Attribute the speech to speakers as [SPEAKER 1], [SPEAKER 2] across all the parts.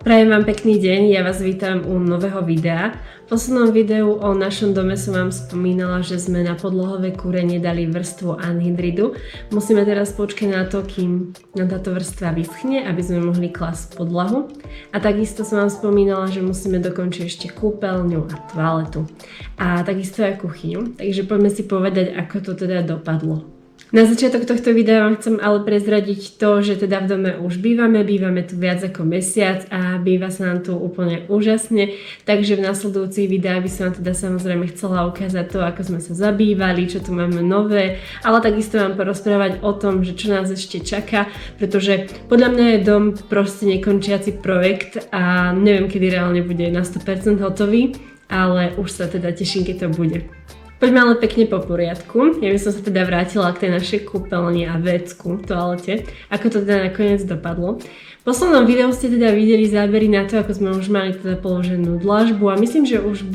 [SPEAKER 1] Prajem vám pekný deň, ja vás vítam u nového videa. V poslednom videu o našom dome som vám spomínala, že sme na podlohové kúrenie dali vrstvu anhydridu. Musíme teraz počkať na to, kým nám táto vrstva vyschne, aby sme mohli klásť podlahu. A takisto som vám spomínala, že musíme dokončiť ešte kúpeľňu a toaletu. A takisto aj kuchyňu. Takže poďme si povedať, ako to teda dopadlo. Na začiatok tohto videa vám chcem ale prezradiť to, že teda v dome už bývame tu viac ako mesiac a býva sa nám tu úplne úžasne, takže v nasledujúcich videách by som vám teda samozrejme chcela ukázať to, ako sme sa zabývali, čo tu máme nové, ale takisto vám porozprávať o tom, že čo nás ešte čaká, pretože podľa mňa je dom proste nekončiaci projekt a neviem, kedy reálne bude na 100% hotový, ale už sa teda teším, keď to bude. Poďme ale pekne po poriadku. Ja by som sa teda vrátila k tej našej kúpeľni a vecku, toalete, ako to teda nakoniec dopadlo. V poslednom videu ste teda videli zábery na to, ako sme už mali teda položenú dlažbu a myslím, že už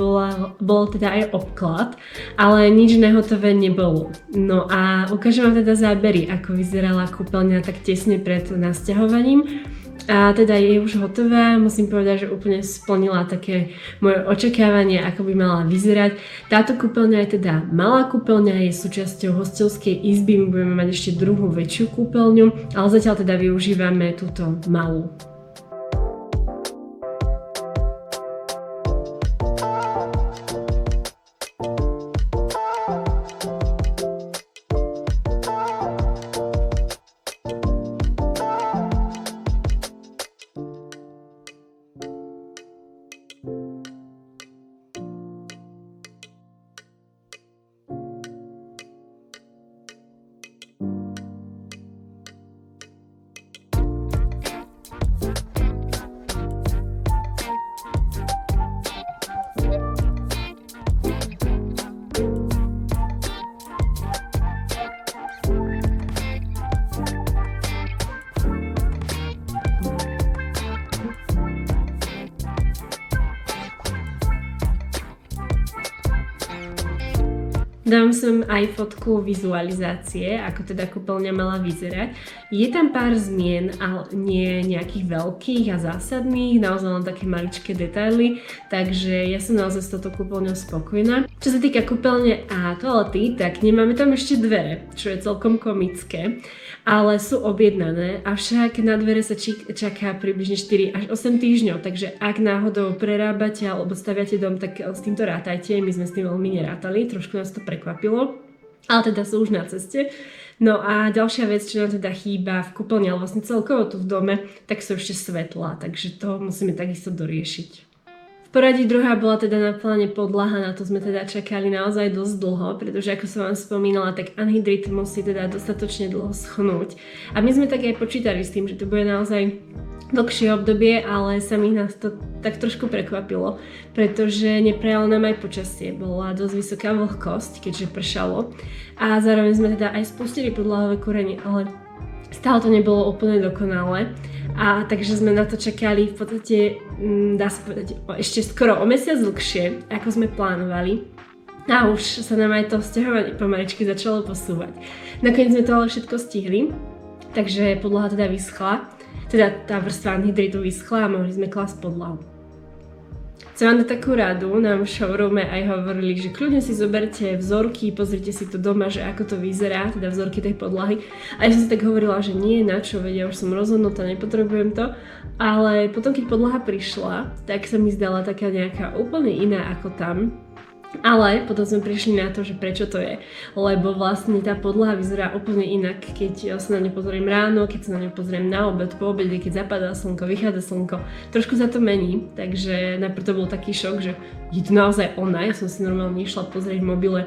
[SPEAKER 1] bol teda aj obklad, ale nič nehotové nebolo. No a ukážem vám teda zábery, ako vyzerala kúpeľňa tak tesne pred nasťahovaním. A teda je už hotová, musím povedať, že úplne splnila také moje očakávanie, ako by mala vyzerať. Táto kúpeľňa je teda malá kúpeľňa, je súčasťou hostovskej izby, my budeme mať ešte druhú väčšiu kúpeľňu, ale zatiaľ teda využívame túto malú. Dám som aj fotku vizualizácie, ako teda kúpeľňa mala vyzerať. Je tam pár zmien, ale nie nejakých veľkých a zásadných, naozaj len také maličké detaily, takže ja som naozaj s touto kúpeľňou spokojná. Čo sa týka kúpeľne a toalety, tak nemáme tam ešte dvere, čo je celkom komické, ale sú objednané, avšak na dvere sa čaká približne 4 až 8 týždňov, takže ak náhodou prerábate alebo staviate dom, tak s týmto rátajte, my sme s tým veľmi nerátali, trošku nás to prekvapilo, ale teda sú už na ceste. No a ďalšia vec, čo nám teda chýba v kúpeľni, ale vlastne celkovo tu v dome, tak sú ešte svetlá, takže to musíme takisto doriešiť. V poradí druhá bola teda na pláne podlaha, na to sme teda čakali naozaj dosť dlho, pretože ako som vám spomínala, tak anhydrid musí teda dostatočne dlho schnúť. A my sme tak aj počítali s tým, že to bude naozaj dlhšie obdobie, ale samých nás to tak trošku prekvapilo, pretože neprajalo nám aj počasie, bola dosť vysoká vlhkosť, keďže pršalo a zároveň sme teda aj spustili podlahové kúrenie, ale stále to nebolo úplne dokonalé a takže sme na to čakali v podstate, dá sa povedať, ešte skoro o mesiac dlhšie, ako sme plánovali. A už sa nám aj to sťahovanie pomaličky začalo posúvať. Nakoniec sme to ale všetko stihli, takže podlaha teda vyschla. Teda tá vrstva anhydridu vyschla a mohli sme klásť podlahu. Chcem vám dať takú radu, nám v showroome aj hovorili, že kľudne si zoberte vzorky, pozrite si to doma, že ako to vyzerá, teda vzorky tej podlahy. A ja som si tak hovorila, že nie, na čo, vedia, už som rozhodnutá, nepotrebujem to. Ale potom, keď podlaha prišla, tak sa mi zdala taká nejaká úplne iná ako tam. Ale potom sme prišli na to, že prečo to je, lebo vlastne tá podlaha vyzerá úplne inak, keď sa na ňu pozriem ráno, keď sa na ňu pozriem na obed, po obede, keď zapadá slnko, vychádza slnko, trošku sa to mení, takže najprv to bol taký šok, že je to naozaj ona, ja som si normálne išla pozrieť v mobile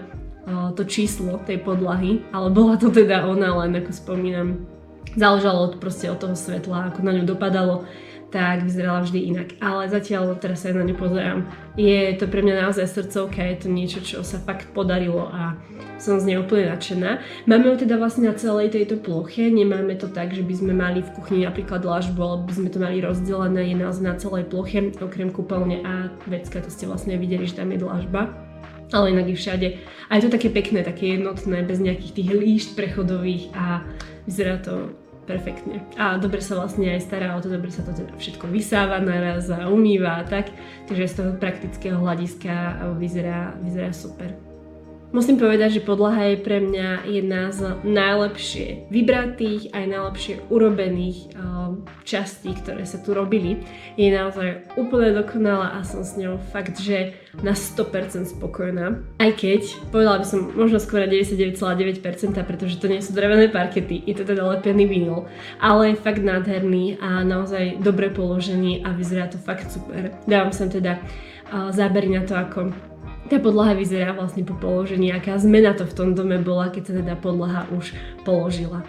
[SPEAKER 1] to číslo tej podlahy, ale bola to teda ona, len ako spomínam, záležalo proste od toho svetla, ako na ňu dopadalo, tak vyzerala vždy inak. Ale zatiaľ teraz sa na ňu pozerám. Je to pre mňa naozaj srdcovka, je to niečo, čo sa fakt podarilo a som z nej úplne nadšená. Máme ju teda vlastne na celej tejto ploche, nemáme to tak, že by sme mali v kuchyni napríklad dlažbu, alebo by sme to mali rozdelené, je naozaj na celej ploche, okrem kúpeľne a vecka, to ste vlastne videli, že tam je dlažba. Ale inak je všade. A je to také pekné, také jednotné, bez nejakých tých líšt prechodových a vyzerá to perfektne. A dobre sa vlastne aj stará o to, dobre sa to teda všetko vysáva naraz a umýva a tak. Takže z toho praktického hľadiska vyzerá super. Musím povedať, že podlaha je pre mňa jedna z najlepšie vybratých aj najlepšie urobených častí, ktoré sa tu robili. Je naozaj úplne dokonalá a som s ňou fakt, že na 100% spokojná. Aj keď, povedala by som možno skôr 99,9%, pretože to nie sú drevené parkety, je to teda lepený vinyl, ale je fakt nádherný a naozaj dobre položený a vyzerá to fakt super. Dávam sem teda zábery na to, ako tá podlaha vyzerá vlastne po položení, aká zmena to v tom dome bola, keď sa teda podlaha už položila.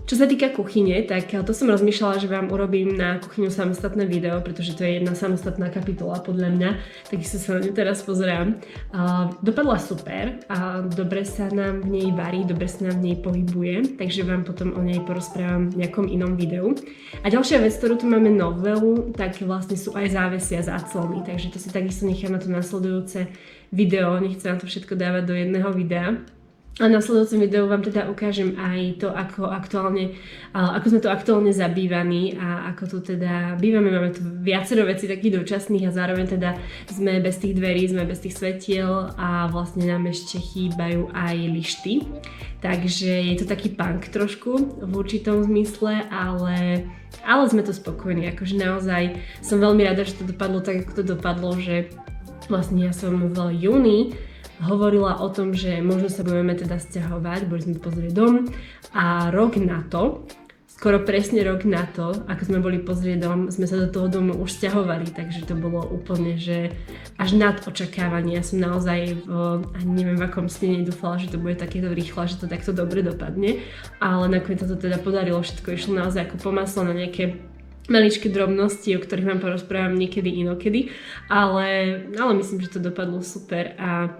[SPEAKER 1] Čo sa týka kuchyne, tak to som rozmýšľala, že vám urobím na kuchyňu samostatné video, pretože to je jedna samostatná kapitola podľa mňa, takisto sa na ňu teraz pozerám. Dopadla super a dobre sa nám v nej varí, dobre sa nám v nej pohybuje, takže vám potom o nej porozprávam v nejakom inom videu. A ďalšia vec, ktorú tu máme novelu, tak vlastne sú aj závesia za clony, takže to si takisto nechám na to nasledujúce video, nechcem na to všetko dávať do jedného videa. A na nasledujúcom videu vám teda ukážem aj to, ako sme tu aktuálne zabývaní a ako tu teda bývame. Máme tu viacero vecí takých dočasných a zároveň teda sme bez tých dverí, sme bez tých svetiel a vlastne nám ešte chýbajú aj lišty. Takže je to taký punk trošku v určitom zmysle, ale sme tu spokojní. Akože naozaj som veľmi rada, že to dopadlo tak, ako to dopadlo, že vlastne ja som v júni hovorila o tom, že možno sa budeme teda sťahovať, boli sme pozrieť dom a rok na to, skoro presne rok na to, ako sme boli pozrieť dom, sme sa do toho domu už sťahovali, takže to bolo úplne, že až nad očakávanie. Ja som naozaj ani neviem v akom sne nedúfala, že to bude takéto rýchle, že to takto dobre dopadne, ale nakoniec sa to teda podarilo, všetko išlo naozaj ako po masle na nejaké maličké drobnosti, o ktorých vám porozprávam niekedy inokedy, ale myslím, že to dopadlo super a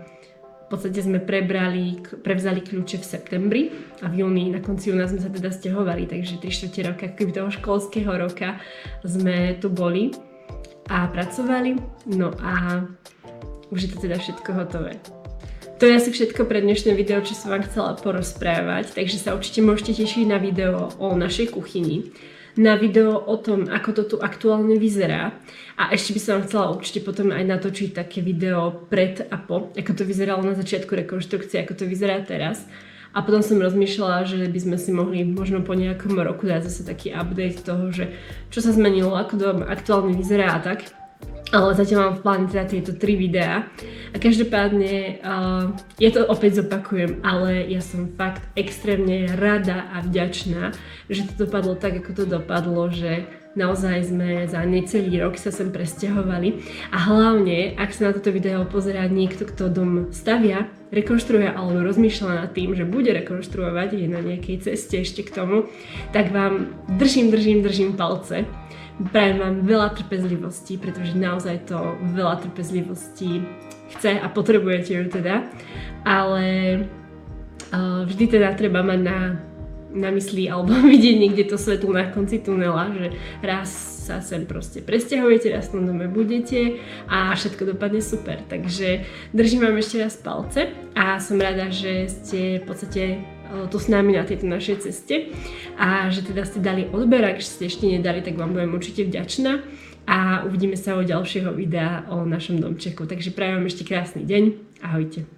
[SPEAKER 1] v podstate sme prevzali kľúče v septembri a v júni, na konci júna sme sa teda sťahovali, takže 3/4 roka, akoby toho školského roka sme tu boli a pracovali, no a už je to teda všetko hotové. To je asi všetko pre dnešné video, čo som vám chcela porozprávať, takže sa určite môžete tešiť na video o našej kuchyni, na video o tom, ako to tu aktuálne vyzerá. A ešte by som vám chcela určite potom aj natočiť také video pred a po, ako to vyzeralo na začiatku rekonštrukcie, ako to vyzerá teraz. A potom som rozmýšľala, že by sme si mohli možno po nejakom roku dať zase taký update toho, že čo sa zmenilo, ako to aktuálne vyzerá a tak. Ale zatiaľ mám v pláne teda tieto 3 videá. A každopádne, ja to opäť zopakujem, ale ja som fakt extrémne rada a vďačná, že to dopadlo tak, ako to dopadlo, že naozaj sme za necelý rok sa sem presťahovali. A hlavne, ak sa na toto video pozerá niekto, kto dom stavia, rekonštruuje alebo rozmýšľa nad tým, že bude rekonštruovať, je na nejakej ceste ešte k tomu, tak vám držím palce. Prajem vám veľa trpezlivosti, pretože naozaj to veľa trpezlivosti chce a potrebujete ju teda, ale vždy teda treba mať na mysli alebo vidieť niekde to svetlo na konci tunela, že raz sa sem proste presťahujete, raz v tom dome budete a všetko dopadne super. Takže držím vám ešte raz palce a som rada, že ste v podstate tu s nami na tejto našej ceste a že teda ste dali odber, ak ste ešte nedali, tak vám budem určite vďačná a uvidíme sa o ďalšieho videa o našom domčeku. Takže prajem vám ešte krásny deň, ahojte.